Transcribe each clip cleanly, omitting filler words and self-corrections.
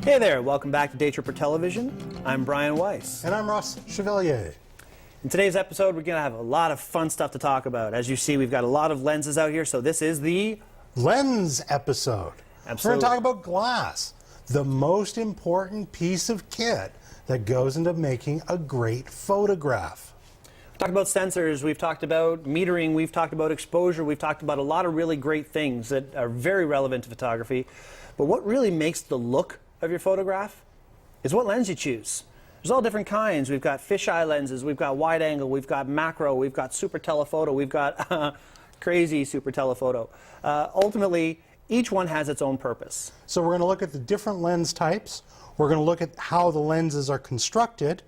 Hey there, welcome back to Day Tripper Television. I'm Brian Weiss. And I'm Ross Chevalier. In today's episode, we're going to have a lot of fun stuff to talk about. As you see, we've got a lot of lenses out here, so this is the Lens episode. Absolutely. We're going to talk about glass, the most important piece of kit that goes into making a great photograph. We've talked about sensors, we've talked about metering, we've talked about exposure, we've talked about a lot of really great things that are very relevant to photography. But what really makes the look of your photograph is what lens you choose. There's all different kinds. We've got fisheye lenses, we've got wide angle, we've got macro, we've got super telephoto, we've got crazy super telephoto. Ultimately, each one has its own purpose. So we're going to look at the different lens types. We're going to look at how the lenses are constructed.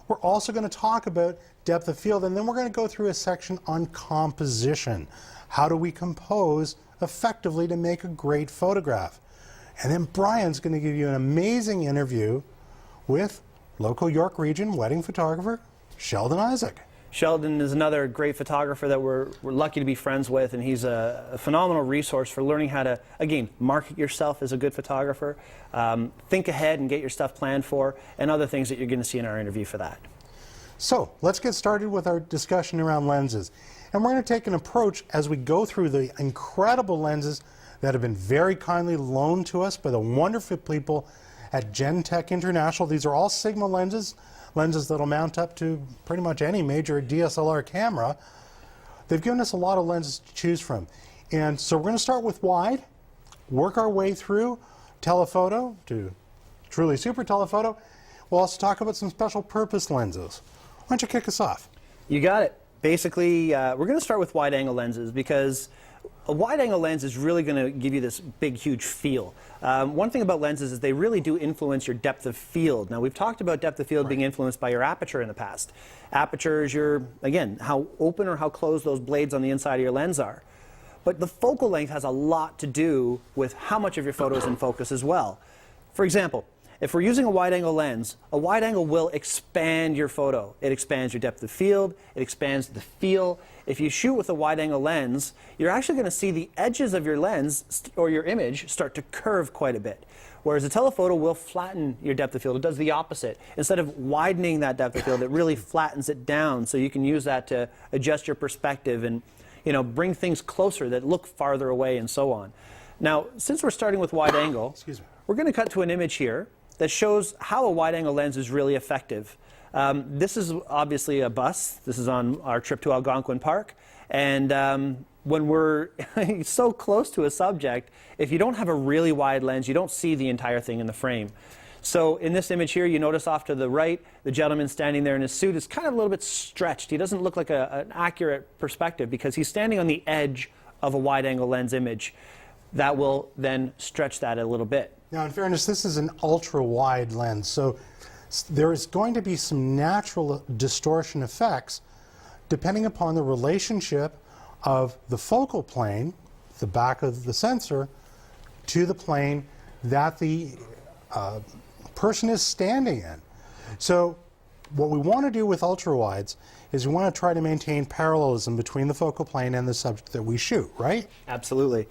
We're also going to talk about depth of field, and then we're going to go through a section on composition. How do we compose effectively to make a great photograph? And then Brian's going to give you an amazing interview with local York Region wedding photographer Sheldon Isaac. Sheldon is another great photographer that we're lucky to be friends with, and he's a phenomenal resource for learning how to, again, market yourself as a good photographer, think ahead and get your stuff planned for, and other things that you're going to see in our interview for that. So let's get started with our discussion around lenses. And we're going to take an approach as we go through the incredible lenses that have been very kindly loaned to us by the wonderful people at Gentech International. These are all Sigma lenses, lenses that'll mount up to pretty much any major DSLR camera. They've given us a lot of lenses to choose from. And so we're going to start with wide, work our way through telephoto to truly super telephoto. We'll also talk about some special purpose lenses. Why don't you kick us off? You got it. Basically, we're going to start with wide angle lenses because a wide angle lens is really going to give you this big, huge feel. One thing about lenses is they really do influence your depth of field. Now, we've talked about depth of field being influenced by your aperture in the past. Aperture is your, again, how open or how closed those blades on the inside of your lens are. But the focal length has a lot to do with how much of your photo is in focus as well. For example, if we're using a wide angle lens, a wide angle will expand your photo. It expands your depth of field, it expands the feel. If you shoot with a wide angle lens, you're actually going to see the edges of your lens or your image start to curve quite a bit. Whereas a telephoto will flatten your depth of field. It does the opposite. Instead of widening that depth of field, it really flattens it down, so you can use that to adjust your perspective and, you know, bring things closer that look farther away and so on. Now, since we're starting with wide angle, we're going to cut to an image here that shows how a wide angle lens is really effective. This is obviously a bus. This is on our trip to Algonquin Park. And when we're so close to a subject, if you don't have a really wide lens, you don't see the entire thing in the frame. So in this image here, you notice off to the right, the gentleman standing there in his suit is kind of a little bit stretched. He doesn't look like an accurate perspective because he's standing on the edge of a wide angle lens image. That will then stretch that a little bit. Now, in fairness, this is an ultra-wide lens, so there is going to be some natural distortion effects depending upon the relationship of the focal plane, the back of the sensor, to the plane that the person is standing in. So what we want to do with ultra-wides is we want to try to maintain parallelism between the focal plane and the subject that we shoot, right? Absolutely.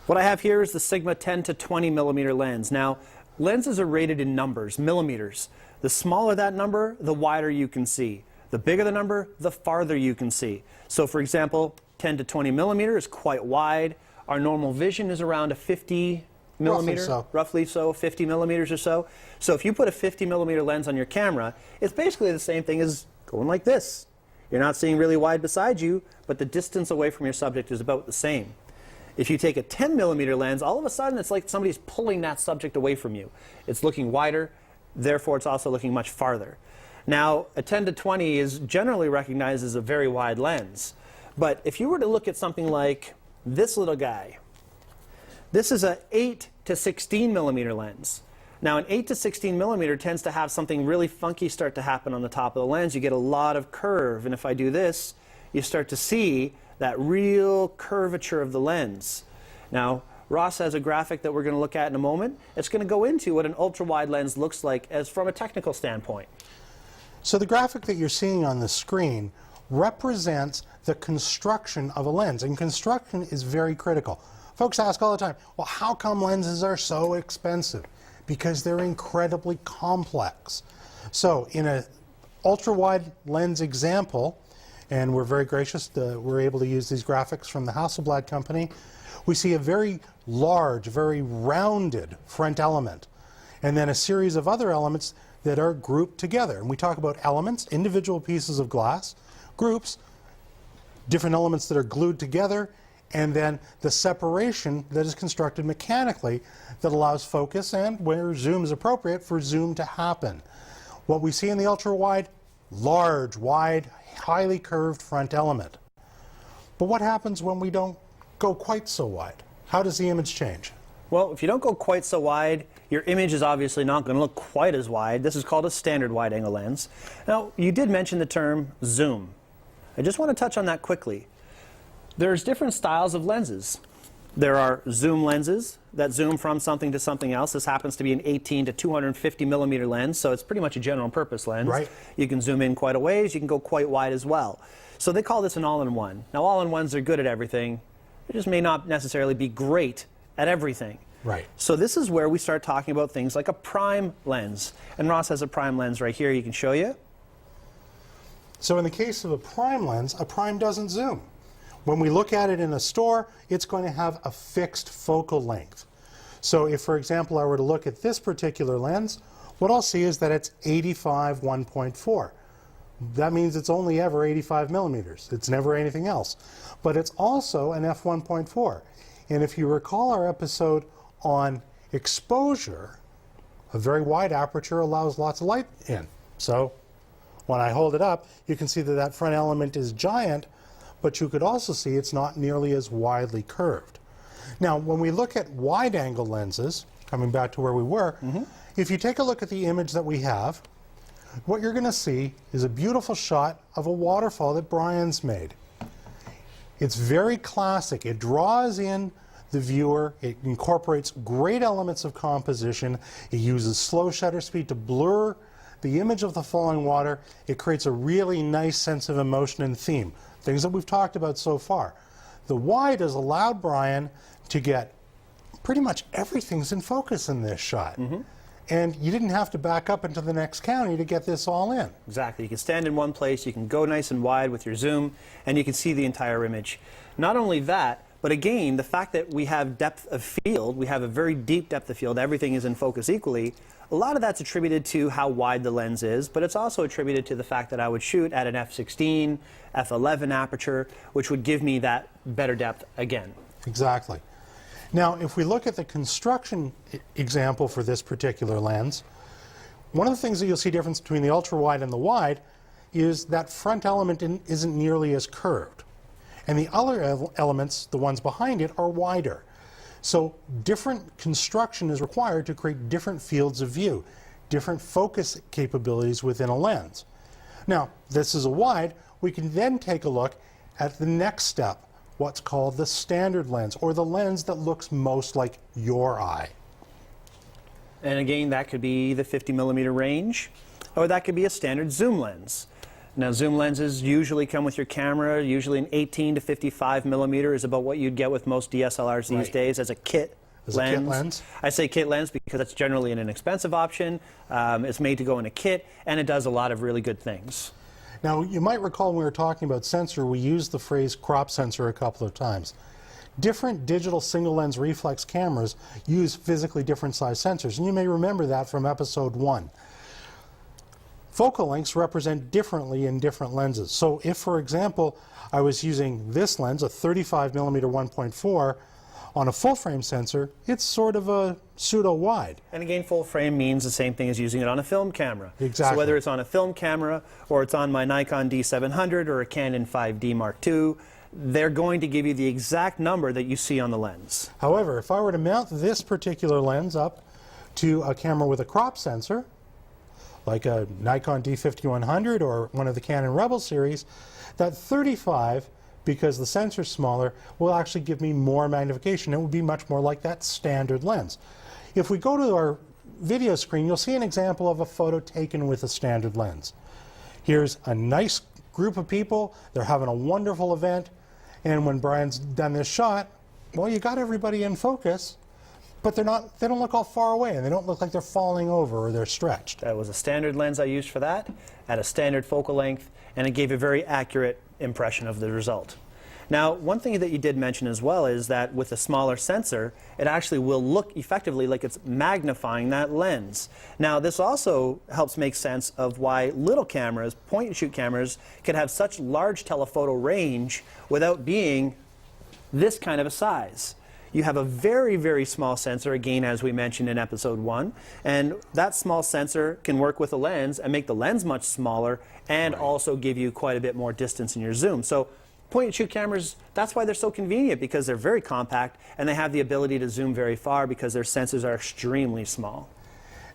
What I have here is the Sigma 10 to 20 millimeter lens. Now, lenses are rated in numbers, millimeters. The smaller that number, the wider you can see. The bigger the number, the farther you can see. So for example, 10 to 20 millimeter is quite wide. Our normal vision is around a 50 millimeter, roughly so, 50 millimeters or so. So if you put a 50 millimeter lens on your camera, it's basically the same thing as going like this. You're not seeing really wide beside you, but the distance away from your subject is about the same. If you take a 10 millimeter lens, all of a sudden it's like somebody's pulling that subject away from you. It's looking wider, therefore it's also looking much farther. Now, a 10 to 20 is generally recognized as a very wide lens. But if you were to look at something like this little guy, this is an 8 to 16 millimeter lens. Now, an 8 to 16 millimeter tends to have something really funky start to happen on the top of the lens. You get a lot of curve, and if I do this, you start to see that real curvature of the lens. Now, Ross has a graphic that we're going to look at in a moment. It's going to go into what an ultra-wide lens looks like as from a technical standpoint. So the graphic that you're seeing on the screen represents the construction of a lens, and construction is very critical. Folks ask all the time, well, how come lenses are so expensive? because they're incredibly complex. So in an ultra-wide lens example, and we're very gracious that we're able to use these graphics from the Hasselblad company, we see a very large, very rounded front element, and then a series of other elements that are grouped together. And we talk about elements, individual pieces of glass, groups, different elements that are glued together, and then the separation that is constructed mechanically that allows focus and, where zoom is appropriate, for zoom to happen. What we see in the ultra-wide, large, wide, highly curved front element. But what happens when we don't go quite so wide? How does the image change? Well, if you don't go quite so wide, your image is obviously not going to look quite as wide. This is called a standard wide-angle lens. Now, you did mention the term zoom. I just want to touch on that quickly. There's different styles of lenses. There are zoom lenses that zoom from something to something else. This happens to be an 18 to 250 millimeter lens, so it's pretty much a general purpose lens. Right. You can zoom in quite a ways, you can go quite wide as well. So they call this an all-in-one. Now, all-in-ones are good at everything. They just may not necessarily be great at everything. Right. So this is where we start talking about things like a prime lens. And Ross has a prime lens right here you can show you. So in the case of a prime lens, a prime doesn't zoom. When we look at it in a store, it's going to have a fixed focal length. So if, for example, I were to look at this particular lens, what I'll see is that it's 85 1.4. That means it's only ever 85 millimeters. It's never anything else. But it's also an f1.4. And if you recall our episode on exposure, a very wide aperture allows lots of light in. So when I hold it up, you can see that that front element is giant, but you could also see it's not nearly as widely curved. Now, when we look at wide-angle lenses, coming back to where we were, if you take a look at the image that we have, what you're going to see is a beautiful shot of a waterfall that Bryan's made. It's very classic. It draws in the viewer. It incorporates great elements of composition. It uses slow shutter speed to blur the image of the falling water. It creates a really nice sense of emotion and theme, things that we've talked about so far. The wide has allowed Bryan to get pretty much everything's in focus in this shot. And you didn't have to back up into the next county to get this all in. Exactly. You can stand in one place, you can go nice and wide with your zoom, and you can see the entire image. Not only that, but again, the fact that we have depth of field, we have a very deep depth of field, everything is in focus equally, a lot of that's attributed to how wide the lens is, but it's also attributed to the fact that I would shoot at an f16, f11 aperture, which would give me that better depth again. Exactly. Now, if we look at the construction example for this particular lens, one of the things that you'll see difference between the ultra-wide and the wide is that front element isn't nearly as curved. And the other elements, the ones behind it, are wider. So different construction is required to create different fields of view, different focus capabilities within a lens. Now, this is a wide. We can then take a look at the next step, what's called the standard lens, or the lens that looks most like your eye. And again, that could be the 50 millimeter range, or that could be a standard zoom lens. Now, zoom lenses usually come with your camera. Usually an 18 to 55 millimeter is about what you'd get with most DSLRs these days as a kit lens. A kit lens? I say kit lens because it's generally an inexpensive option. It's made to go in a kit, and it does a lot of really good things. Now, you might recall when we were talking about sensor, we used the phrase crop sensor a couple of times. Different digital single lens reflex cameras use physically different size sensors, and you may remember that from episode 1. Focal lengths represent differently in different lenses. So if, for example, I was using this lens, a 35 millimeter 1.4, on a full frame sensor, it's sort of a pseudo-wide. And again, full frame means the same thing as using it on a film camera. Exactly. So whether it's on a film camera, or it's on my Nikon D700 or a Canon 5D Mark II, they're going to give you the exact number that you see on the lens. However, if I were to mount this particular lens up to a camera with a crop sensor, like a Nikon D5100 or one of the Canon Rebel series, that 35, because the sensor's smaller, will actually give me more magnification. It would be much more like that standard lens. If we go to our video screen, you'll see an example of a photo taken with a standard lens. Here's a nice group of people. They're having a wonderful event. And when Bryan's done this shot, well, you got everybody in focus, but they don't look all far away, and they don't look like they're falling over or they're stretched. That was a standard lens I used for that, at a standard focal length, and it gave a very accurate impression of the result. Now, one thing that you did mention as well is that with a smaller sensor, it actually will look effectively like it's magnifying that lens. Now, this also helps make sense of why little cameras, point-and-shoot cameras, can have such large telephoto range without being this kind of a size. You have a very, very small sensor, again, as we mentioned in episode 1, and that small sensor can work with a lens and make the lens much smaller and also give you quite a bit more distance in your zoom. So point-and-shoot cameras, that's why they're so convenient, because they're very compact and they have the ability to zoom very far because their sensors are extremely small.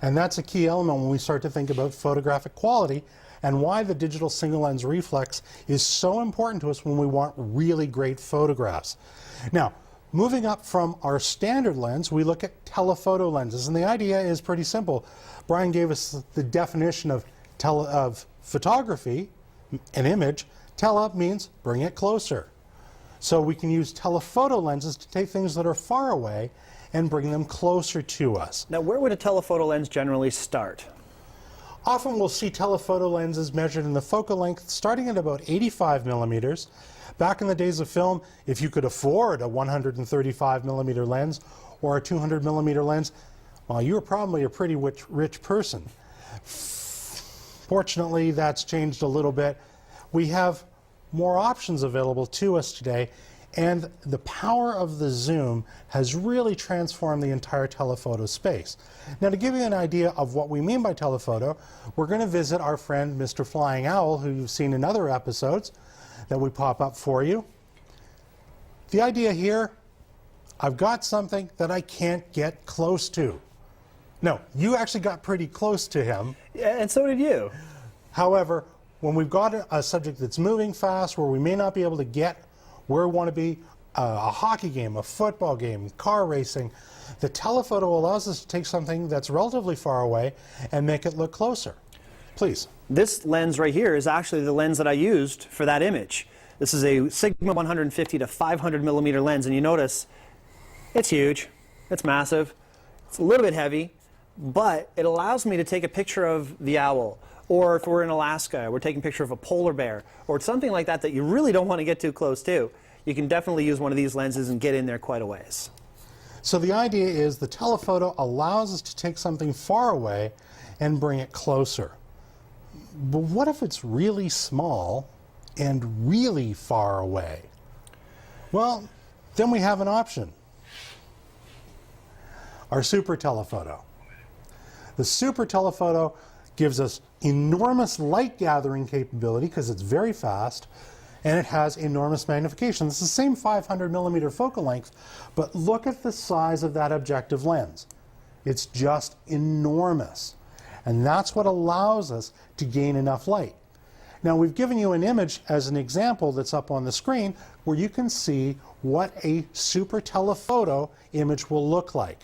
And that's a key element when we start to think about photographic quality and why the digital single lens reflex is so important to us when we want really great photographs. Now, moving up from our standard lens, we look at telephoto lenses, and the idea is pretty simple. Brian gave us the definition of photography, an image. Tele means bring it closer. So we can use telephoto lenses to take things that are far away and bring them closer to us. Now, where would a telephoto lens generally start? Often we'll see telephoto lenses measured in the focal length starting at about 85 millimeters. Back in the days of film, if you could afford a 135 millimeter lens or a 200 millimeter lens, well, you were probably a pretty rich person. Fortunately, that's changed a little bit. We have more options available to us today, and the power of the zoom has really transformed the entire telephoto space. Now, to give you an idea of what we mean by telephoto, we're going to visit our friend Mr. Flying Owl, who you've seen in other episodes that we pop up for you. The idea here, I've got something that I can't get close to. No, you actually got pretty close to him. Yeah, and so did you. However, when we've got a subject that's moving fast, where we may not be able to get where we want to be, a hockey game, a football game, car racing, the telephoto allows us to take something that's relatively far away and make it look closer. Please. This lens right here is actually the lens that I used for that image. This is a Sigma 150 to 500 millimeter lens, and you notice it's huge, it's massive, it's a little bit heavy, but it allows me to take a picture of the owl, or if we're in Alaska, we're taking a picture of a polar bear, or something like that that you really don't want to get too close to. You can definitely use one of these lenses and get in there quite a ways. So the idea is the telephoto allows us to take something far away and bring it closer. But what if it's really small and really far away? Well, then we have an option. Our super telephoto. The super telephoto gives us enormous light gathering capability because it's very fast, and it has enormous magnification. It's the same 500 millimeter focal length, but look at the size of that objective lens. It's just enormous. And that's what allows us to gain enough light. Now, we've given you an image as an example that's up on the screen where you can see what a super telephoto image will look like.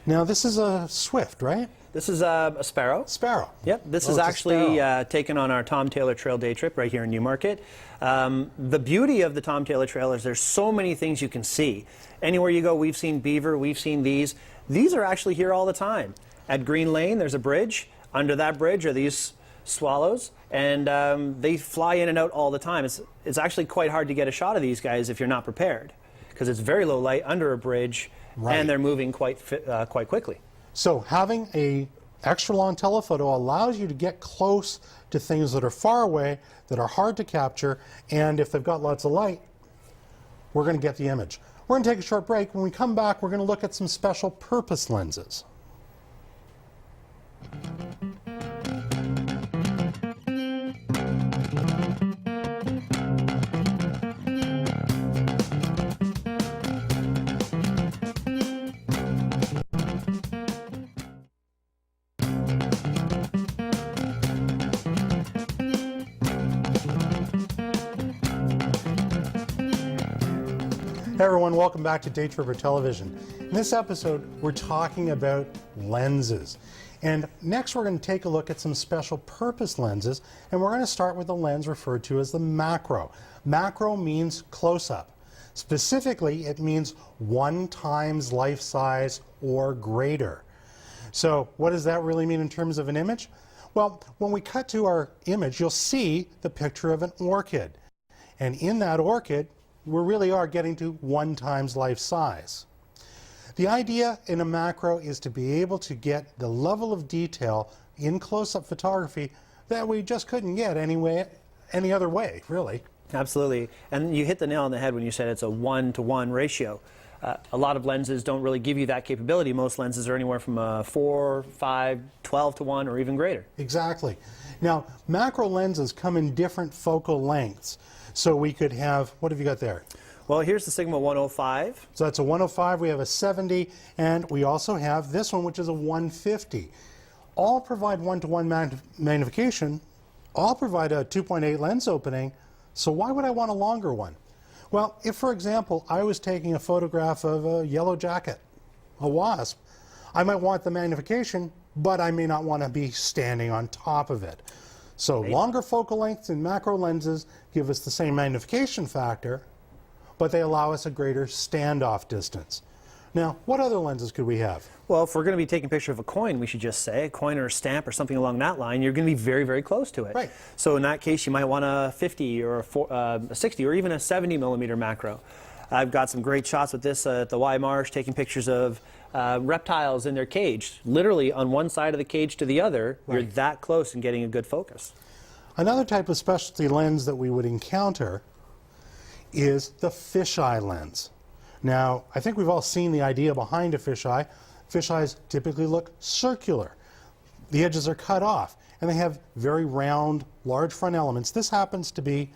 Now, this is a Swift, right? This is a Sparrow. Sparrow. Yep, this is actually taken on our Tom Taylor Trail day trip right here in Newmarket. The beauty of the Tom Taylor Trail is there's so many things you can see. Anywhere you go, we've seen beaver, we've seen these. These are actually here all the time. At Green Lane, there's a bridge. Under that bridge are these swallows, and they fly in and out all the time. It's actually quite hard to get a shot of these guys if you're not prepared, because it's very low light under a bridge, and they're moving quite quickly. So having a extra long telephoto allows you to get close to things that are far away, that are hard to capture, and if they've got lots of light, we're going to get the image. We're going to take a short break. When we come back, we're going to look at some special purpose lenses. Hey everyone, welcome back to Day Tripper Television. In this episode, we're talking about lenses. And next we're going to take a look at some special purpose lenses, and we're going to start with the lens referred to as the macro. Macro means close-up. Specifically, it means 1 times life size or greater. So what does that really mean in terms of an image? Well, when we cut to our image, you'll see the picture of an orchid. And in that orchid, we really are getting to 1 times life size. The idea in a macro is to be able to get the level of detail in close-up photography that we just couldn't get any other way, really. Absolutely. And you hit the nail on the head when you said it's a 1-to-1 ratio. A lot of lenses don't really give you that capability. Most lenses are anywhere from a 4, 5, 12-to-1 or even greater. Exactly. Now, macro lenses come in different focal lengths. So we could have, what have you got there? Well, here's the Sigma 105. So that's a 105, we have a 70, and we also have this one, which is a 150. All provide 1-to-1 magnification, all provide a 2.8 lens opening, so why would I want a longer one? Well, if, for example, I was taking a photograph of a yellow jacket, a wasp, I might want the magnification, but I may not want to be standing on top of it. So longer focal lengths in macro lenses give us the same magnification factor, but they allow us a greater standoff distance. Now, what other lenses could we have? Well, if we're going to be taking a picture of a coin, we should just say a coin or a stamp or something along that line, you're going to be very, very close to it. Right. So in that case, you might want a 50 or a 60 or even a 70 millimeter macro. I've got some great shots with this at the Y Marsh, taking pictures of reptiles in their cage. Literally on one side of the cage to the other, you're that close and getting a good focus. Another type of specialty lens that we would encounter is the fisheye lens. Now, I think we've all seen the idea behind a fisheye. Fisheyes typically look circular. The edges are cut off, and they have very round, large front elements. This happens to be,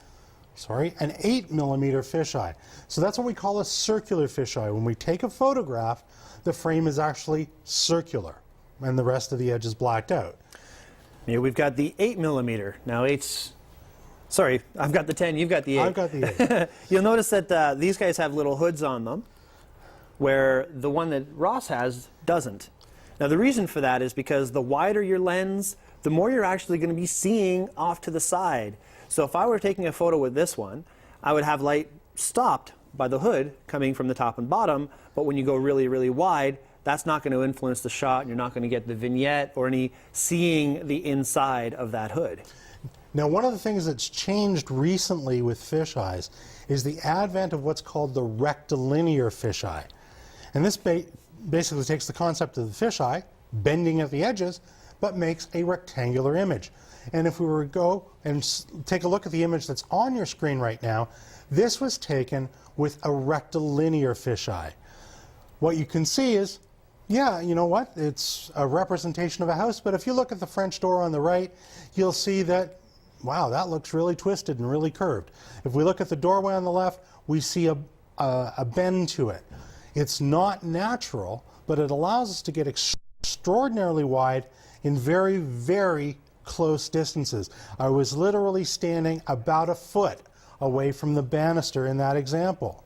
an 8 millimeter fisheye. So that's what we call a circular fisheye. When we take a photograph, the frame is actually circular, and the rest of the edge is blacked out. Here we've got the 8 millimeter. Now, sorry, I've got the 10, you've got the 8. I've got the 8. You'll notice that these guys have little hoods on them, where the one that Ross has doesn't. Now, the reason for that is because the wider your lens, the more you're actually going to be seeing off to the side. So if I were taking a photo with this one, I would have light stopped by the hood coming from the top and bottom, but when you go really, really wide, that's not going to influence the shot, and you're not going to get the vignette or any seeing the inside of that hood. Now, one of the things that's changed recently with fisheyes is the advent of what's called the rectilinear fisheye. And this basically takes the concept of the fisheye, bending at the edges, but makes a rectangular image. And if we were to go and take a look at the image that's on your screen right now, this was taken with a rectilinear fisheye. What you can see is, yeah, you know what? It's a representation of a house, but if you look at the French door on the right, you'll see that, wow, that looks really twisted and really curved. If we look at the doorway on the left, we see a bend to it. It's not natural, but it allows us to get extraordinarily wide in very, very close distances. I was literally standing about a foot away from the banister in that example.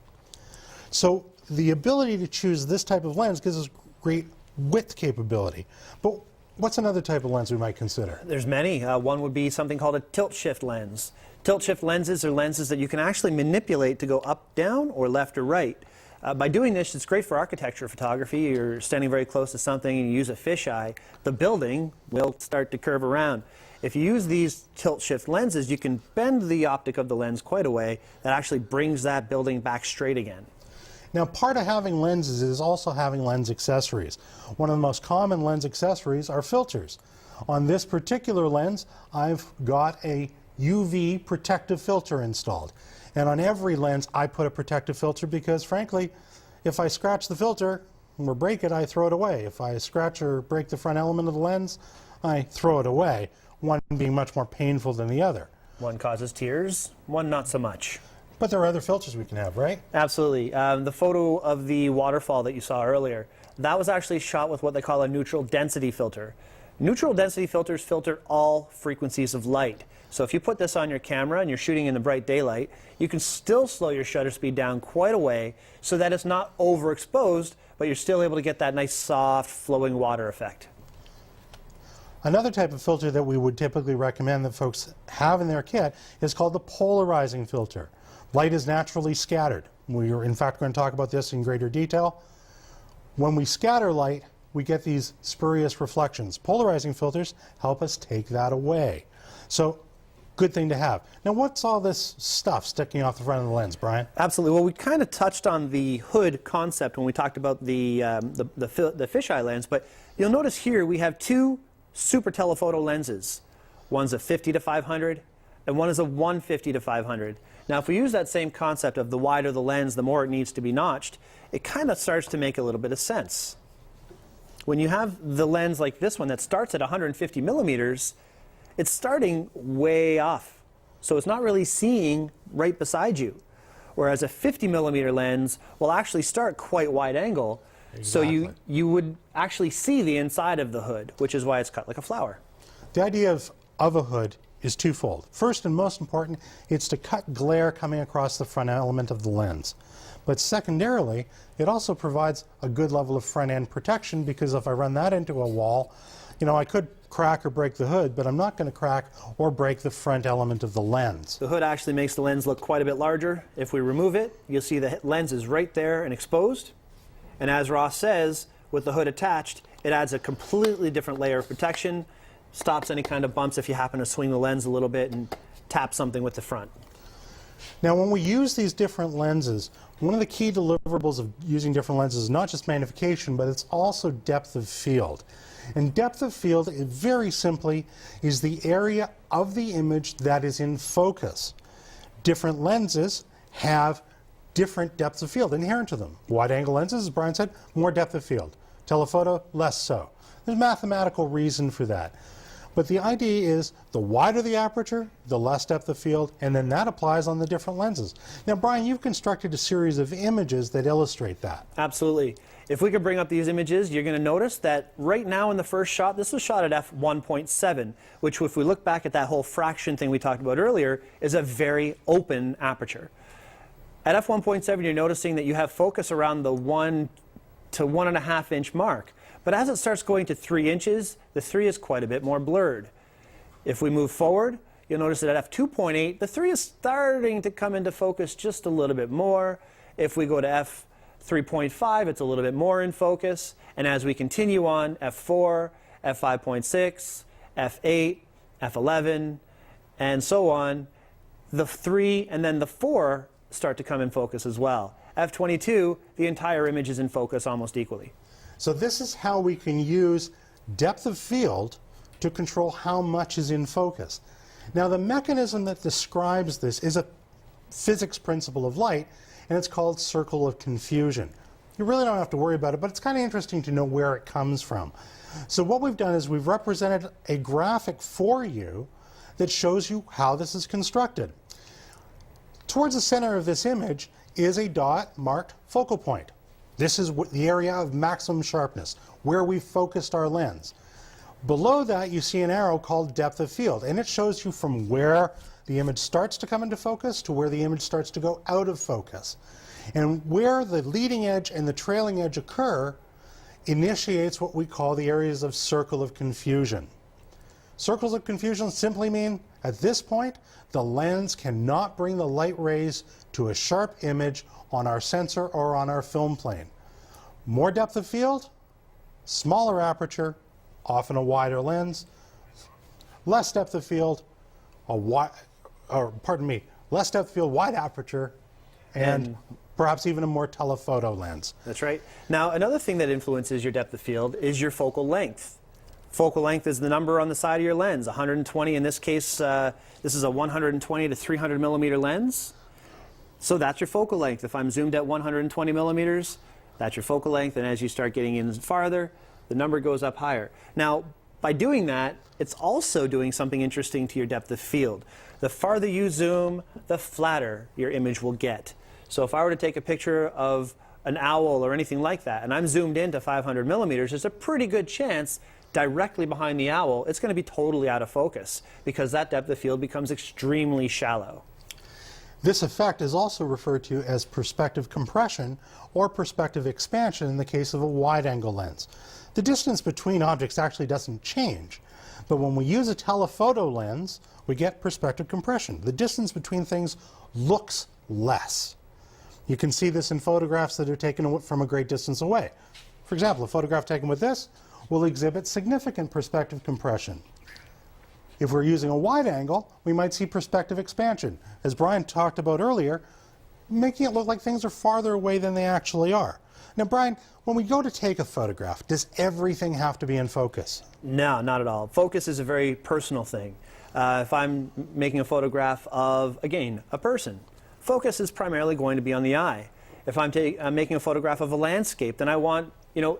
So the ability to choose this type of lens gives us great width capability. But what's another type of lens we might consider? There's many. One would be something called a tilt-shift lens. Tilt-shift lenses are lenses that you can actually manipulate to go up, down, or left or right. By doing this, it's great for architecture photography. You're standing very close to something and you use a fisheye, the building will start to curve around. If you use these tilt-shift lenses, you can bend the optic of the lens quite a way that actually brings that building back straight again. Now, part of having lenses is also having lens accessories. One of the most common lens accessories are filters. On this particular lens, I've got a UV protective filter installed. And on every lens, I put a protective filter because, frankly, if I scratch the filter or break it, I throw it away. If I scratch or break the front element of the lens, I throw it away, one being much more painful than the other. One causes tears, one not so much. But there are other filters we can have, right? Absolutely. The photo of the waterfall that you saw earlier, that was actually shot with what they call a neutral density filter. Neutral density filters filter all frequencies of light. So if you put this on your camera and you're shooting in the bright daylight, you can still slow your shutter speed down quite a way so that it's not overexposed, but you're still able to get that nice soft flowing water effect. Another type of filter that we would typically recommend that folks have in their kit is called the polarizing filter. Light is naturally scattered. We are in fact going to talk about this in greater detail. When we scatter light, we get these spurious reflections. Polarizing filters help us take that away. So, good thing to have. Now, what's all this stuff sticking off the front of the lens, Brian? Absolutely. Well, we kind of touched on the hood concept when we talked about the fisheye lens, but you'll notice here we have two super telephoto lenses. One's a 50 to 500, and one is a 150 to 500. Now, if we use that same concept of the wider the lens, the more it needs to be notched, it kind of starts to make a little bit of sense. When you have the lens like this one that starts at 150 millimeters, it's starting way off. So it's not really seeing right beside you. Whereas a 50 millimeter lens will actually start quite wide angle. Exactly. So you would actually see the inside of the hood, which is why it's cut like a flower. The idea of a hood is twofold. First and most important, it's to cut glare coming across the front element of the lens. But secondarily, it also provides a good level of front-end protection, because if I run that into a wall, you know, I could crack or break the hood, but I'm not going to crack or break the front element of the lens. The hood actually makes the lens look quite a bit larger. If we remove it, you'll see the lens is right there and exposed. And as Ross says, with the hood attached, it adds a completely different layer of protection, stops any kind of bumps if you happen to swing the lens a little bit and tap something with the front. Now, when we use these different lenses, one of the key deliverables of using different lenses is not just magnification, but it's also depth of field. And depth of field, very simply, is the area of the image that is in focus. Different lenses have different depths of field inherent to them. Wide-angle lenses, as Brian said, more depth of field. Telephoto, less so. There's mathematical reason for that. But the idea is the wider the aperture, the less depth of field, and then that applies on the different lenses. Now, Brian, you've constructed a series of images that illustrate that. Absolutely. If we could bring up these images, you're going to notice that right now in the first shot, this was shot at f1.7, which, if we look back at that whole fraction thing we talked about earlier, is a very open aperture. At f1.7, you're noticing that you have focus around the 1 to 1.5 inch mark. But as it starts going to 3 inches, the 3 is quite a bit more blurred. If we move forward, you'll notice that at f2.8, the 3 is starting to come into focus just a little bit more. If we go to f3.5, it's a little bit more in focus. And as we continue on, f4, f5.6, f8, f11, and so on, the 3 and then the 4 start to come in focus as well. f22, the entire image is in focus almost equally. So this is how we can use depth of field to control how much is in focus. Now, the mechanism that describes this is a physics principle of light, and it's called circle of confusion. You really don't have to worry about it, but it's kind of interesting to know where it comes from. So what we've done is we've represented a graphic for you that shows you how this is constructed. Towards the center of this image is a dot marked focal point. This is the area of maximum sharpness, where we focused our lens. Below that, you see an arrow called depth of field, and it shows you from where the image starts to come into focus to where the image starts to go out of focus. And where the leading edge and the trailing edge occur initiates what we call the areas of circle of confusion. Circles of confusion simply mean, at this point, the lens cannot bring the light rays to a sharp image on our sensor or on our film plane. More depth of field, smaller aperture, often a wider lens. Less depth of field, less depth of field, wide aperture, and perhaps even a more telephoto lens. That's right. Now, another thing that influences your depth of field is your focal length. Focal length is the number on the side of your lens. 120 in this case, this is a 120 to 300 millimeter lens. So that's your focal length. If I'm zoomed at 120 millimeters, that's your focal length. And as you start getting in farther, the number goes up higher. Now, by doing that, it's also doing something interesting to your depth of field. The farther you zoom, the flatter your image will get. So if I were to take a picture of an owl or anything like that, and I'm zoomed in to 500 millimeters, there's a pretty good chance directly behind the owl, it's going to be totally out of focus because that depth of field becomes extremely shallow. This effect is also referred to as perspective compression or perspective expansion in the case of a wide-angle lens. The distance between objects actually doesn't change, but when we use a telephoto lens, we get perspective compression. The distance between things looks less. You can see this in photographs that are taken from a great distance away. For example, a photograph taken with this will exhibit significant perspective compression. If we're using a wide angle, we might see perspective expansion, as Brian talked about earlier, making it look like things are farther away than they actually are. Now, Brian, when we go to take a photograph, does everything have to be in focus? No, not at all. Focus is a very personal thing. If I'm making a photograph of, again, a person, focus is primarily going to be on the eye. If I'm making a photograph of a landscape, then I want,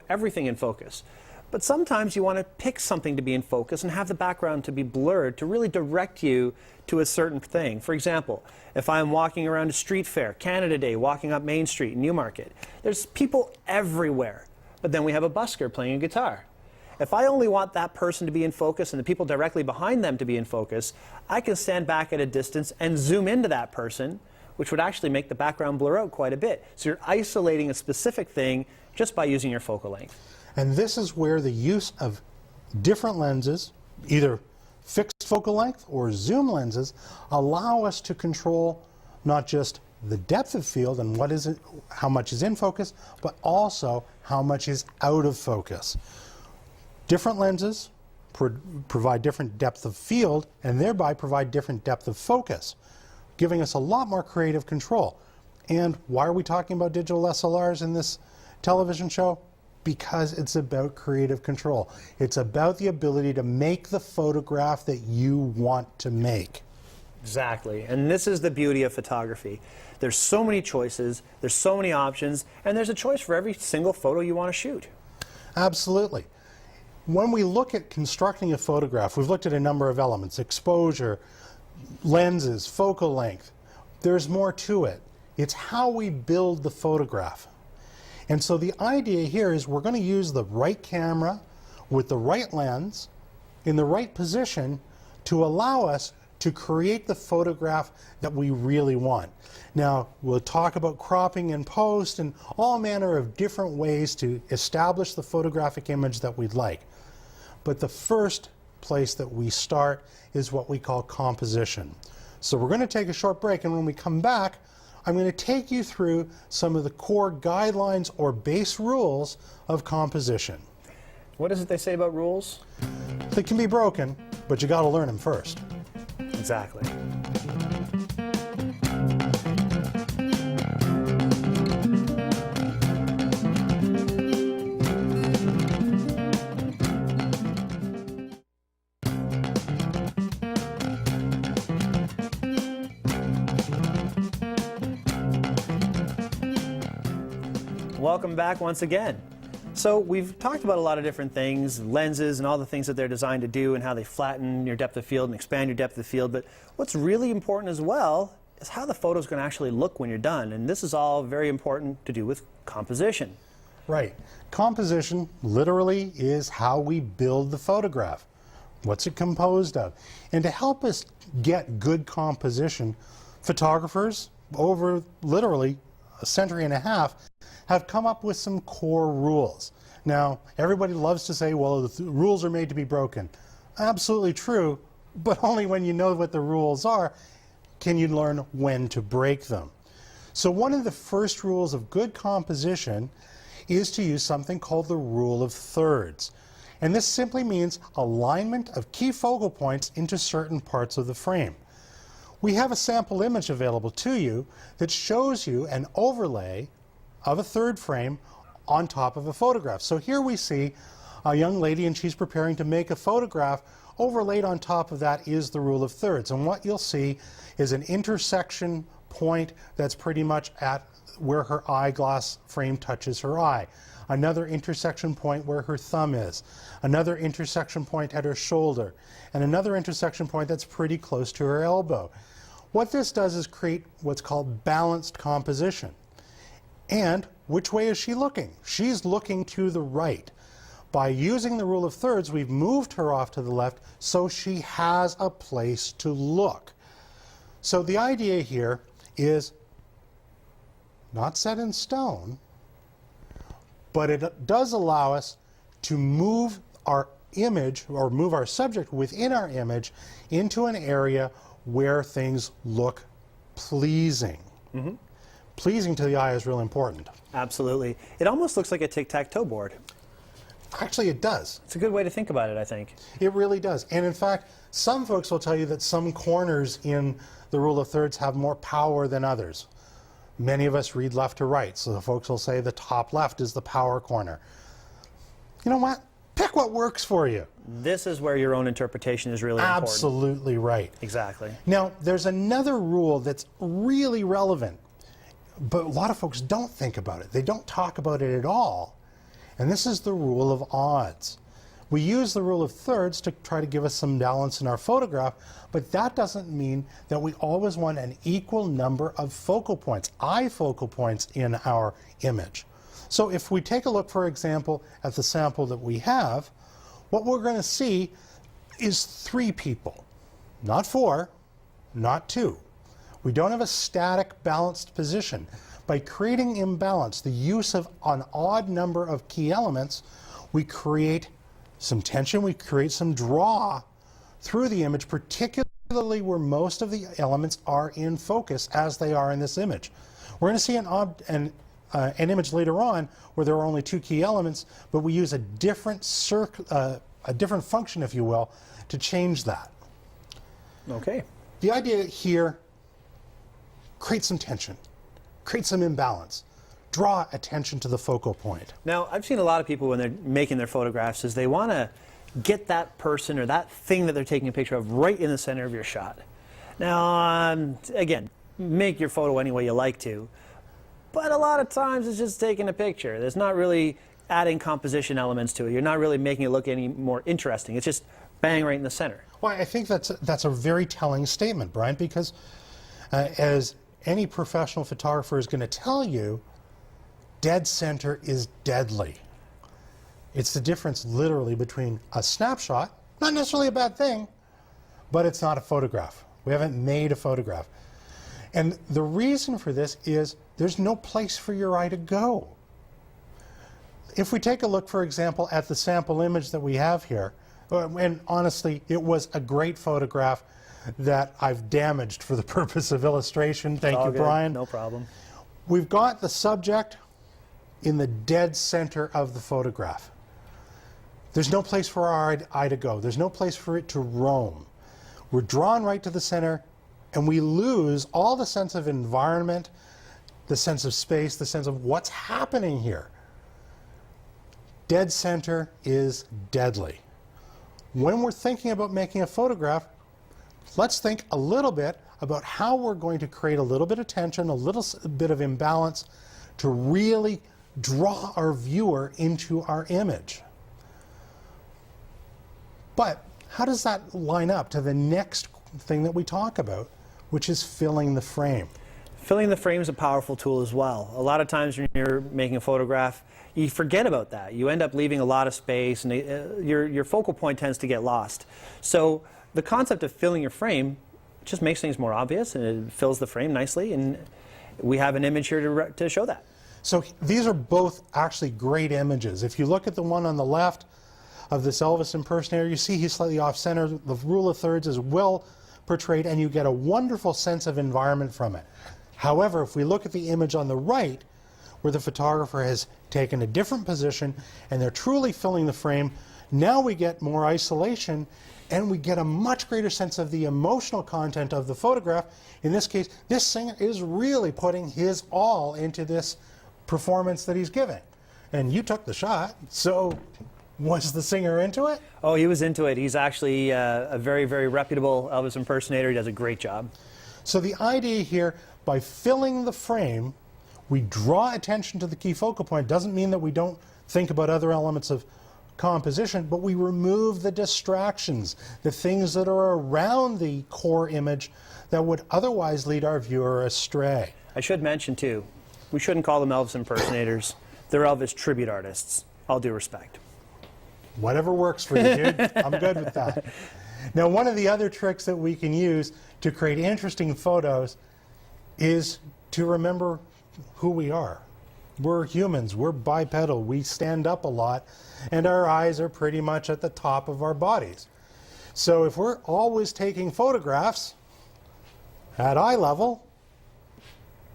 everything in focus. But sometimes you want to pick something to be in focus and have the background to be blurred to really direct you to a certain thing. For example, if I'm walking around a street fair, Canada Day, walking up Main Street in Newmarket, there's people everywhere, but then we have a busker playing a guitar. If I only want that person to be in focus and the people directly behind them to be in focus, I can stand back at a distance and zoom into that person, which would actually make the background blur out quite a bit. So you're isolating a specific thing just by using your focal length. And this is where the use of different lenses, either fixed focal length or zoom lenses, allow us to control not just the depth of field and how much is in focus, but also how much is out of focus. Different lenses provide different depth of field and thereby provide different depth of focus, giving us a lot more creative control. And why are we talking about digital SLRs in this television show? Because it's about creative control. It's about the ability to make the photograph that you want to make. Exactly. And this is the beauty of photography. There's so many choices, there's so many options, and there's a choice for every single photo you want to shoot. Absolutely. When we look at constructing a photograph, we've looked at a number of elements: exposure, lenses, focal length. There's more to it. It's how we build the photograph. And so the idea here is we're going to use the right camera with the right lens in the right position to allow us to create the photograph that we really want. Now, we'll talk about cropping in post and all manner of different ways to establish the photographic image that we'd like. But the first place that we start is what we call composition. So we're going to take a short break, and when we come back, I'm going to take you through some of the core guidelines or base rules of composition. What is it they say about rules? They can be broken, but you got to learn them first. Exactly. Welcome back once again. So we've talked about a lot of different things, lenses and all the things that they're designed to do and how they flatten your depth of field and expand your depth of field. But what's really important as well is how the photo's going to actually look when you're done. And this is all very important to do with composition. Right. Composition literally is how we build the photograph. What's it composed of? And to help us get good composition, photographers over literally a century and a half have come up with some core rules. Now, everybody loves to say, well, the rules are made to be broken. Absolutely true, but only when you know what the rules are can you learn when to break them. So one of the first rules of good composition is to use something called the rule of thirds. And this simply means alignment of key focal points into certain parts of the frame. We have a sample image available to you that shows you an overlay of a third frame on top of a photograph. So here we see a young lady, and she's preparing to make a photograph. Overlaid on top of that is the rule of thirds. And what you'll see is an intersection point that's pretty much at where her eyeglass frame touches her eye. Another intersection point where her thumb is. Another intersection point at her shoulder. And another intersection point that's pretty close to her elbow. What this does is create what's called balanced composition. And which way is she looking? She's looking to the right. By using the rule of thirds, we've moved her off to the left so she has a place to look. So the idea here is not set in stone, but it does allow us to move our image or move our subject within our image into an area where things look pleasing. pleasing to the eye is really important. Absolutely. It almost looks like a tic-tac-toe board. Actually, it does. It's a good way to think about it, I think. It really does. And in fact, some folks will tell you that some corners in the rule of thirds have more power than others. Many of us read left to right, so the folks will say the top left is the power corner. You know what? Pick what works for you. This is where your own interpretation is really important. Absolutely right. Exactly. Now, there's another rule that's really relevant, but a lot of folks don't think about it. They don't talk about it at all. And this is the rule of odds. We use the rule of thirds to try to give us some balance in our photograph, but that doesn't mean that we always want an equal number of focal points, eye focal points in our image. So if we take a look, for example, at the sample that we have, what we're going to see is 3 people, not 4, not 2. We don't have a static balanced position. By creating imbalance, the use of an odd number of key elements, we create some tension, we create some draw through the image, particularly where most of the elements are in focus, as they are in this image. We're going to see an image later on where there are only 2 key elements, but we use a different function, if you will, to change that. Okay. The idea here, create some tension, create some imbalance, draw attention to the focal point. Now, I've seen a lot of people when they're making their photographs is they want to get that person or that thing that they're taking a picture of right in the center of your shot. Now, again, make your photo any way you like to, but a lot of times it's just taking a picture. There's not really adding composition elements to it. You're not really making it look any more interesting. It's just bang right in the center. Well, I think that's a very telling statement, Brian, because as any professional photographer is going to tell you, dead center is deadly. It's the difference literally between a snapshot, not necessarily a bad thing, but it's not a photograph. We haven't made a photograph. And the reason for this is there's no place for your eye to go. If we take a look, for example, at the sample image that we have here, and honestly, it was a great photograph that I've damaged for the purpose of illustration. Thank you, Brian. No problem. We've got the subject in the dead center of the photograph. There's no place for our eye to go. There's no place for it to roam. We're drawn right to the center, and we lose all the sense of environment, the sense of space, the sense of what's happening here. Dead center is deadly. When we're thinking about making a photograph, let's think a little bit about how we're going to create a little bit of tension, a little bit of imbalance to really draw our viewer into our image. But how does that line up to the next thing that we talk about, which is filling the frame? Filling the frame is a powerful tool as well. A lot of times when you're making a photograph, you forget about that. You end up leaving a lot of space, and your focal point tends to get lost. So the concept of filling your frame just makes things more obvious, and it fills the frame nicely, and we have an image here to show that. So these are both actually great images. If you look at the one on the left of this Elvis impersonator, you see he's slightly off center. The rule of thirds is well portrayed, and you get a wonderful sense of environment from it. However, if we look at the image on the right, where the photographer has taken a different position and they're truly filling the frame, now we get more isolation and we get a much greater sense of the emotional content of the photograph. In this case, this singer is really putting his all into this performance that he's giving. And you took the shot, so was the singer into it? Oh, he was into it. He's actually a very, very reputable Elvis impersonator. He does a great job. So the idea here, by filling the frame, we draw attention to the key focal point. Doesn't mean that we don't think about other elements of composition, but we remove the distractions, the things that are around the core image that would otherwise lead our viewer astray. I should mention, too, we shouldn't call them Elvis impersonators. They're Elvis tribute artists. All due respect. Whatever works for you, dude. I'm good with that. Now, one of the other tricks that we can use to create interesting photos is to remember who we are. We're humans, we're bipedal, we stand up a lot, and our eyes are pretty much at the top of our bodies. So if we're always taking photographs at eye level,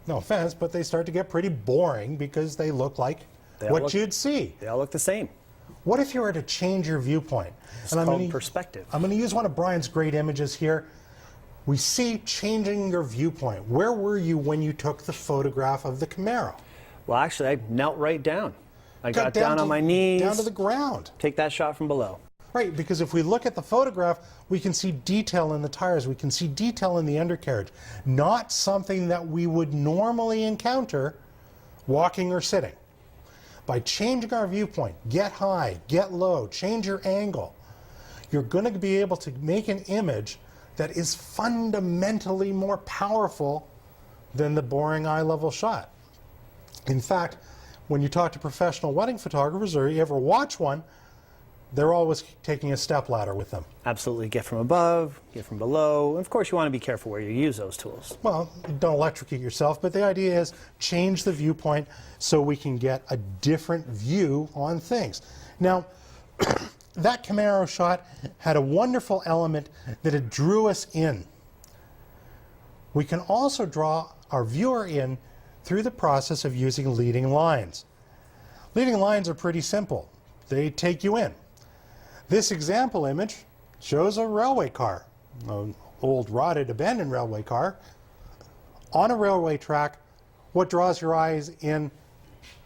no offense, but they start to get pretty boring because they look like what you'd see. They all look the same. What if you were to change your viewpoint? It's called perspective. I'm going to use one of Brian's great images here. We see changing your viewpoint. Where were you when you took the photograph of the Camaro? Well, actually, I knelt right down. I got down on my knees. Down to the ground. Take that shot from below. Right, because if we look at the photograph, we can see detail in the tires. We can see detail in the undercarriage. Not something that we would normally encounter walking or sitting. By changing our viewpoint, get high, get low, change your angle, you're going to be able to make an image that is fundamentally more powerful than the boring eye-level shot. In fact, when you talk to professional wedding photographers or you ever watch one, they're always taking a stepladder with them. Absolutely. Get from above, get from below. And of course, you want to be careful where you use those tools. Well, don't electrocute yourself, but the idea is change the viewpoint so we can get a different view on things. Now, that Camaro shot had a wonderful element that it drew us in. We can also draw our viewer in through the process of using leading lines. Leading lines are pretty simple. They take you in. This example image shows a railway car, an old rotted abandoned railway car, on a railway track. What draws your eyes in?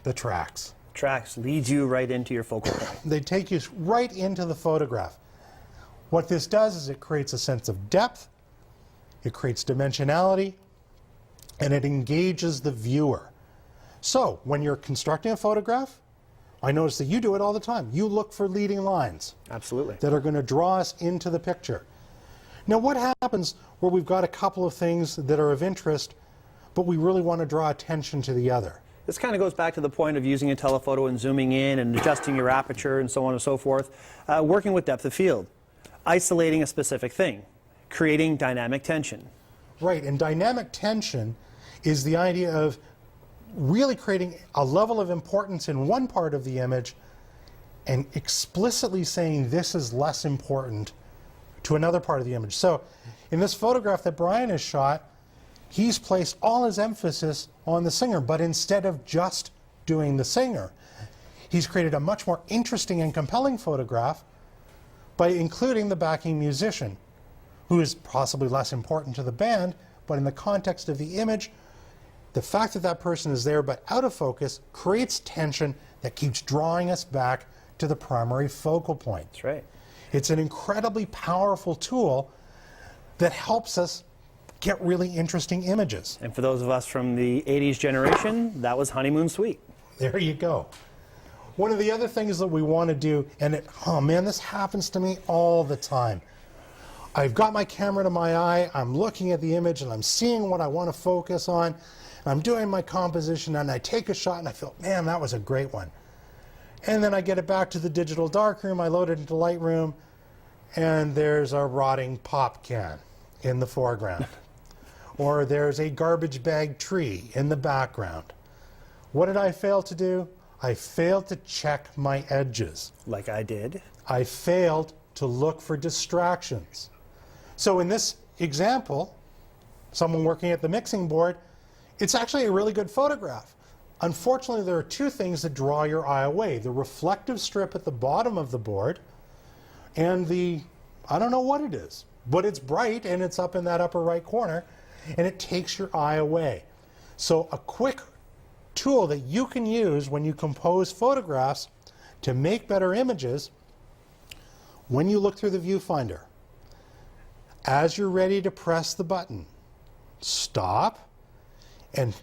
The tracks. Tracks leads you right into your focal point. They take you right into the photograph. What this does is it creates a sense of depth, it creates dimensionality, and it engages the viewer. So when you're constructing a photograph, I notice that you do it all the time. You look for leading lines. Absolutely. That are going to draw us into the picture. Now what happens where we've got a couple of things that are of interest, but we really want to draw attention to the other? This kind of goes back to the point of using a telephoto and zooming in and adjusting your aperture and so on and so forth. Working with depth of field. Isolating a specific thing. Creating dynamic tension. Right, and dynamic tension is the idea of really creating a level of importance in one part of the image and explicitly saying this is less important to another part of the image. So in this photograph that Brian has shot, he's placed all his emphasis on the singer, but instead of just doing the singer, he's created a much more interesting and compelling photograph by including the backing musician, who is possibly less important to the band, but in the context of the image, the fact that that person is there but out of focus creates tension that keeps drawing us back to the primary focal point. That's right. It's an incredibly powerful tool that helps us get really interesting images. And for those of us from the 80s generation, that was Honeymoon Suite. There you go. One of the other things that we want to do, and oh man, this happens to me all the time. I've got my camera to my eye, I'm looking at the image and I'm seeing what I want to focus on. I'm doing my composition and I take a shot and I feel, man, that was a great one. And then I get it back to the digital darkroom, I load it into Lightroom, and there's a rotting pop can in the foreground. Or there's a garbage bag tree in the background. What did I fail to do? I failed to check my edges. Like I did. I failed to look for distractions. So in this example, someone working at the mixing board, it's actually a really good photograph. Unfortunately, there are two things that draw your eye away. The reflective strip at the bottom of the board and the, I don't know what it is, but it's bright and it's up in that upper right corner and it takes your eye away. So a quick tool that you can use when you compose photographs to make better images, when you look through the viewfinder, as you're ready to press the button, stop and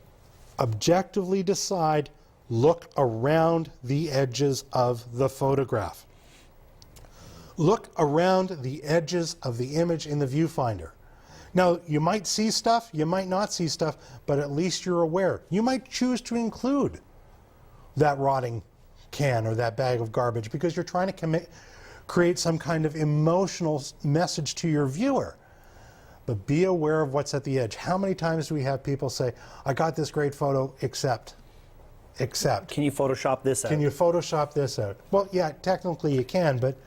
objectively decide, look around the edges of the photograph. Look around the edges of the image in the viewfinder. Now, you might see stuff, you might not see stuff, but at least you're aware. You might choose to include that rotting can or that bag of garbage because you're trying to create some kind of emotional message to your viewer. But be aware of what's at the edge. How many times do we have people say, I got this great photo, except. Can you Photoshop this out? Can you Photoshop this out? Well, yeah, technically you can, but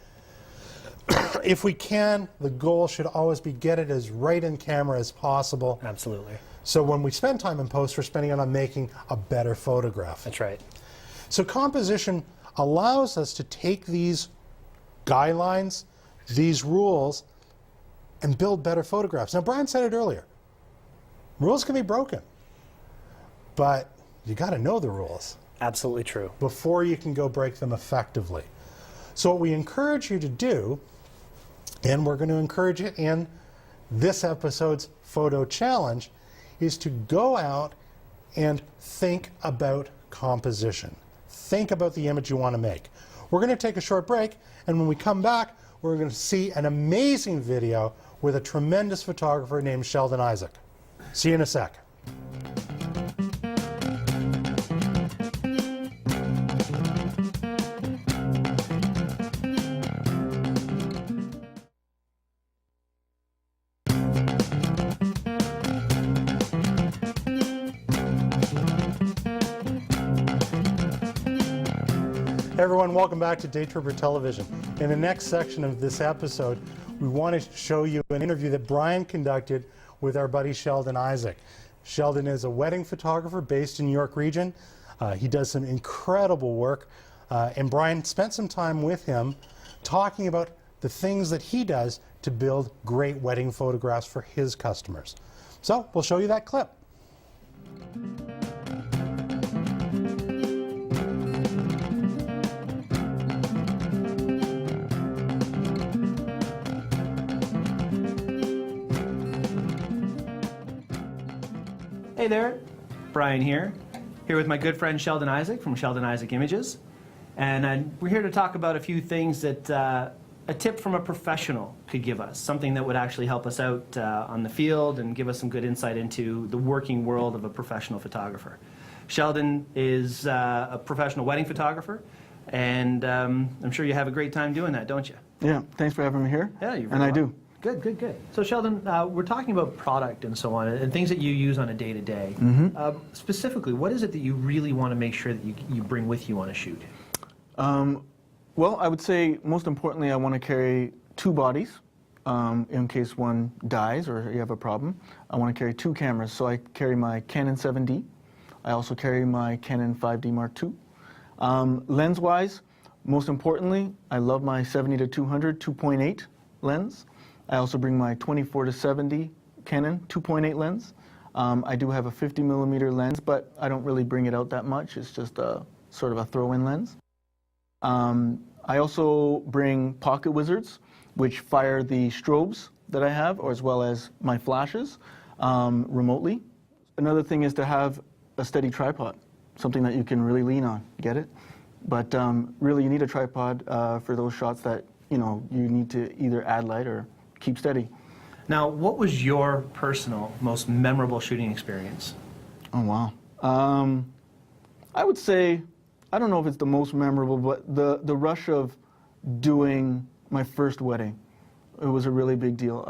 if we can, the goal should always be get it as right in camera as possible. Absolutely. So when we spend time in post, we're spending it on making a better photograph. That's right. So composition allows us to take these guidelines, these rules, and build better photographs. Now, Bryan said it earlier. Rules can be broken, but you got to know the rules. Absolutely true. Before you can go break them effectively. So what we encourage you to do, and we're going to encourage it in this episode's photo challenge, is to go out and think about composition. Think about the image you want to make. We're going to take a short break, and when we come back, we're going to see an amazing video with a tremendous photographer named Sheldon Isaac. See you in a sec. Hey everyone, welcome back to Day Tripper Television. In the next section of this episode, we want to show you an interview that Bryan conducted with our buddy Sheldon Isaac. Sheldon is a wedding photographer based in New York region. He does some incredible work, and Bryan spent some time with him talking about the things that he does to build great wedding photographs for his customers. So we'll show you that clip. Hey there, Bryan here with my good friend Sheldon Isaac from Sheldon Isaac Images. And we're here to talk about a few things that a tip from a professional could give us, something that would actually help us out on the field and give us some good insight into the working world of a professional photographer. Sheldon is a professional wedding photographer, and I'm sure you have a great time doing that, don't you? Yeah, thanks for having me here. Yeah, you're very And I welcome. do. Good, good, good. So Sheldon, we're talking about product and so on, and things that you use on a day-to-day. Specifically, what is it that you really want to make sure that you bring with you on a shoot? Well, I would say most importantly, I want to carry two bodies in case one dies or you have a problem. I want to carry two cameras, so I carry my Canon 7D. I also carry my Canon 5D Mark II. Lens-wise, most importantly, I love my 70-200 2.8 lens. I also bring my 24-70 Canon 2.8 lens. I do have a 50mm lens, but I don't really bring it out that much. It's just a sort of a throw-in lens. I also bring pocket wizards, which fire the strobes that I have, or as well as my flashes remotely. Another thing is to have a steady tripod, something that you can really lean on. Get it? But really, you need a tripod for those shots that you need to either add light or keep steady. Now, what was your personal, most memorable shooting experience? Oh, wow. I would say, I don't know if it's the most memorable, but the rush of doing my first wedding, it was a really big deal.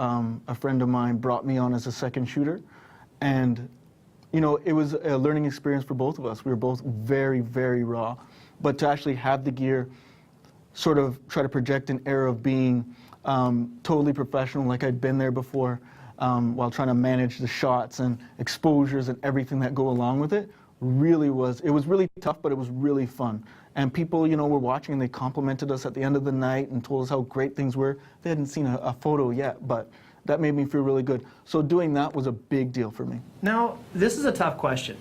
A friend of mine brought me on as a second shooter, and it was a learning experience for both of us. We were both very, very raw, but to actually have the gear sort of try to project an air of being totally professional, like I'd been there before, while trying to manage the shots and exposures and everything that go along with it, it was really tough, but it was really fun. And people, were watching and they complimented us at the end of the night and told us how great things were. They hadn't seen a photo yet, but that made me feel really good. So doing that was a big deal for me. Now, this is a tough question.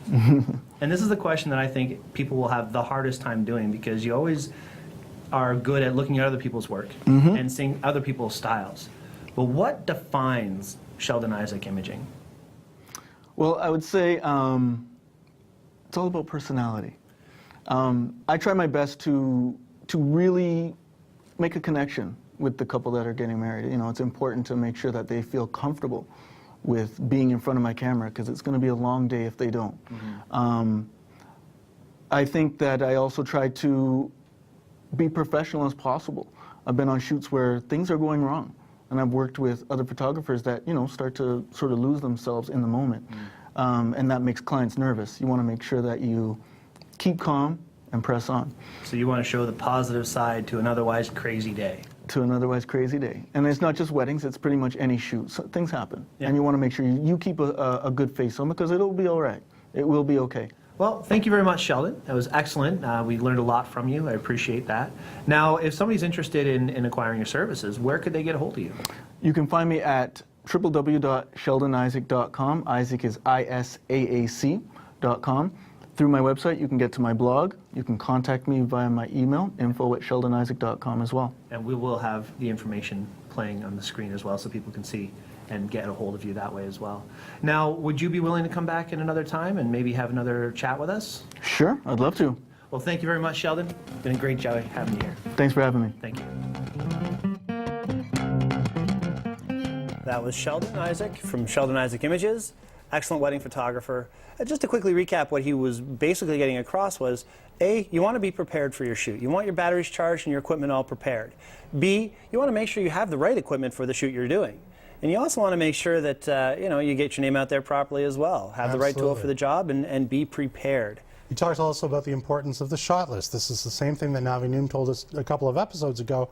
And this is the question that I think people will have the hardest time doing, because you always are good at looking at other people's work and seeing other people's styles. But what defines Sheldon Isaac imaging? Well, I would say it's all about personality. I try my best to really make a connection with the couple that are getting married. It's important to make sure that they feel comfortable with being in front of my camera, because it's going to be a long day if they don't. I think that I also try to be professional as possible. I've been on shoots where things are going wrong, and I've worked with other photographers that start to sort of lose themselves in the moment, and that makes clients nervous. You want to make sure that you keep calm and press on. So you want to show the positive side to an otherwise crazy day. to an otherwise crazy day. And it's not just weddings, it's pretty much any shoot. So things happen. Yeah. And you want to make sure you keep a good face on because it'll be all right. It will be okay. Well, thank you very much, Sheldon. That was excellent. We learned a lot from you. I appreciate that. Now, if somebody's interested in acquiring your services, where could they get a hold of you? You can find me at www.sheldonisaac.com. Isaac is ISAAC.com. Through my website, you can get to my blog. You can contact me via my email, info@sheldonisaac.com as well. And we will have the information playing on the screen as well so people can see and get a hold of you that way as well. Now, would you be willing to come back in another time and maybe have another chat with us? Sure, I'd love to. Well, thank you very much, Sheldon. It's been a great job having you here. Thanks for having me. Thank you. That was Sheldon Isaac from Sheldon Isaac Images, excellent wedding photographer. Just to quickly recap, what he was basically getting across was, A, you want to be prepared for your shoot. You want your batteries charged and your equipment all prepared. B, you want to make sure you have the right equipment for the shoot you're doing. And you also want to make sure that you get your name out there properly as well. Have the right tool for the job and be prepared. You talked also about the importance of the shot list. This is the same thing that Navi Noom told us a couple of episodes ago.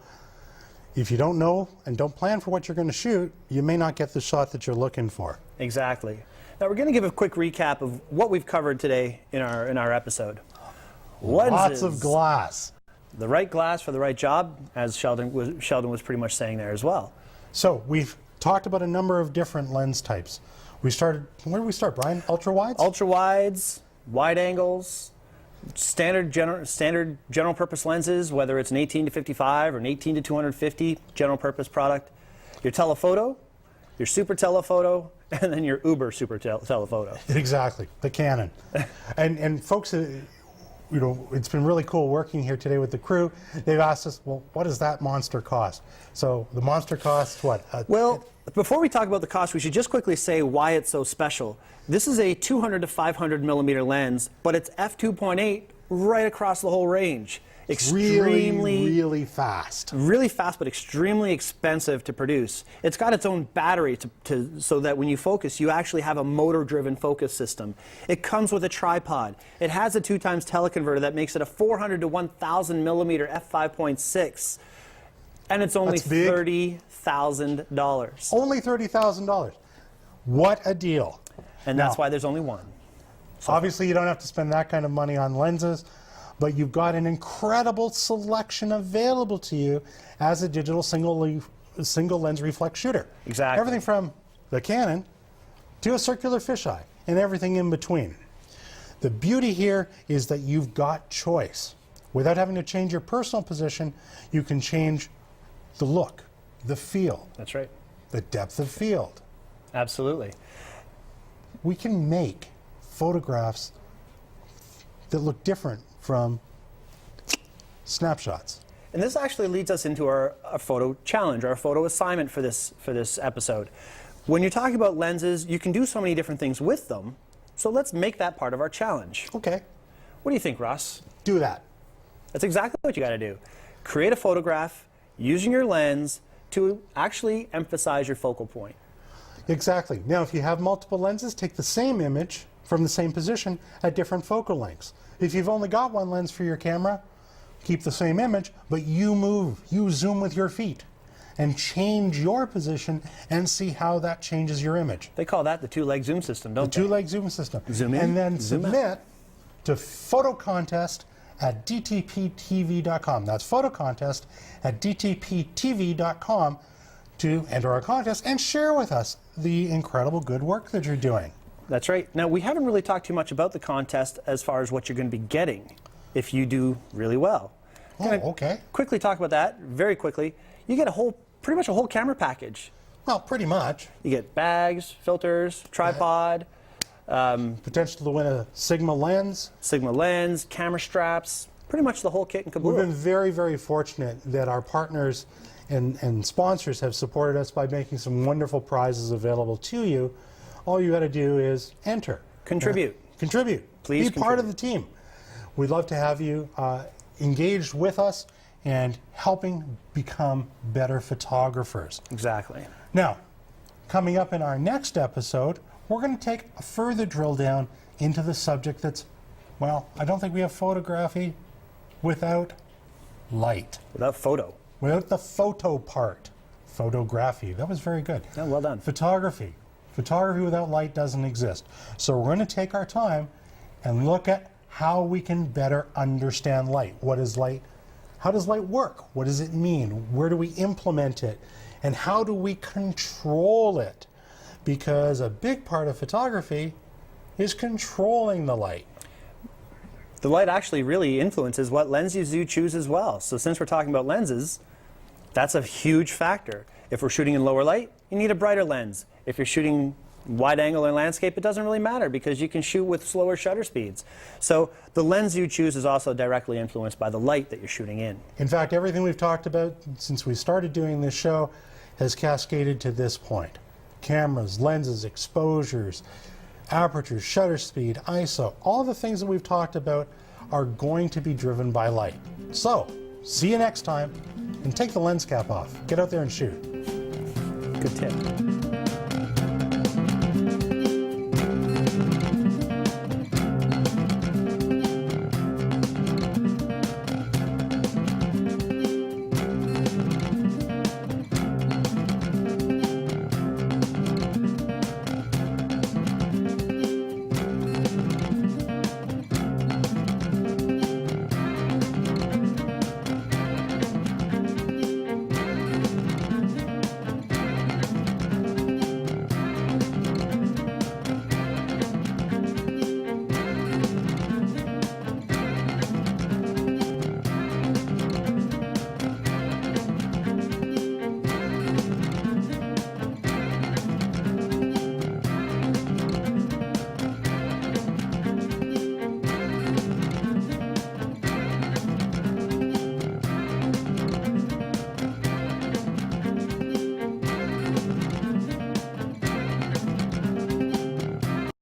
If you don't know and don't plan for what you're going to shoot, you may not get the shot that you're looking for. Exactly. Now we're going to give a quick recap of what we've covered today in our episode. Lots of glass. The right glass for the right job, as Sheldon was pretty much saying there as well. So we've talked about a number of different lens types. Where did we start, Brian? Ultra wides? Ultra wides, wide angles, standard general purpose lenses, whether it's an 18 to 55 or an 18 to 250 general purpose product. Your telephoto, your super telephoto, and then your uber super telephoto. Exactly, the Canon. and folks, it's been really cool working here today with the crew. They've asked us, well, what does that monster cost? So the monster costs what? Well, before we talk about the cost, we should just quickly say why it's so special. This is a 200 to 500 millimeter lens, but it's f2.8 right across the whole range. Really fast. Really fast, but extremely expensive to produce. It's got its own battery so that when you focus, you actually have a motor-driven focus system. It comes with a tripod. It has a 2x teleconverter that makes it a 400 to 1,000 millimeter f5.6, and it's only $30,000. Only $30,000. What a deal! And that's why there's only one. Obviously, you don't have to spend that kind of money on lenses, but you've got an incredible selection available to you as a digital single lens reflex shooter. Exactly. Everything from the Canon to a circular fisheye and everything in between. The beauty here is that you've got choice. Without having to change your personal position, you can change the look, the feel. That's right. The depth of field. Absolutely. We can make photographs that look different from snapshots. And this actually leads us into our photo challenge, our photo assignment for this episode. When you're talking about lenses, you can do so many different things with them, so let's make that part of our challenge. Okay. What do you think, Ross? Do that. That's exactly what you got to do. Create a photograph using your lens to actually emphasize your focal point. Exactly. Now, if you have multiple lenses, take the same image from the same position at different focal lengths. If you've only got one lens for your camera, keep the same image, but you zoom with your feet and change your position and see how that changes your image. They call that the two-leg zoom system, don't they? The two-leg zoom system. Zoom in, and then zoom out. submit to photocontest@dtptv.com. That's photocontest@dtptv.com to enter our contest and share with us the incredible good work that you're doing. That's right. Now, we haven't really talked too much about the contest as far as what you're going to be getting if you do really well. Oh, okay. Quickly talk about that, very quickly. You get pretty much a whole camera package. Well, pretty much. You get bags, filters, tripod. Potential to win a Sigma lens. Sigma lens, camera straps, pretty much the whole kit and caboodle. We've been very, very fortunate that our partners and sponsors have supported us by making some wonderful prizes available to you. All you got to do is enter. Contribute. Contribute. Please be part of the team. We'd love to have you engaged with us and helping become better photographers. Exactly. Now, coming up in our next episode, we're going to take a further drill down into the subject that's, well, I don't think we have photography without light. Without photo. without the photo part. Photography, that was very good. Oh, well done. Photography. Photography without light doesn't exist. So we're going to take our time and look at how we can better understand light. What is light? How does light work? What does it mean? Where do we implement it? And how do we control it? Because a big part of photography is controlling the light. The light actually really influences what lenses you choose as well. So since we're talking about lenses, that's a huge factor. If we're shooting in lower light, you need a brighter lens. If you're shooting wide angle or landscape, it doesn't really matter because you can shoot with slower shutter speeds. So the lens you choose is also directly influenced by the light that you're shooting in. In fact, everything we've talked about since we started doing this show has cascaded to this point. Cameras, lenses, exposures, apertures, shutter speed, ISO, all the things that we've talked about are going to be driven by light. So, see you next time, and take the lens cap off. Get out there and shoot. Good tip.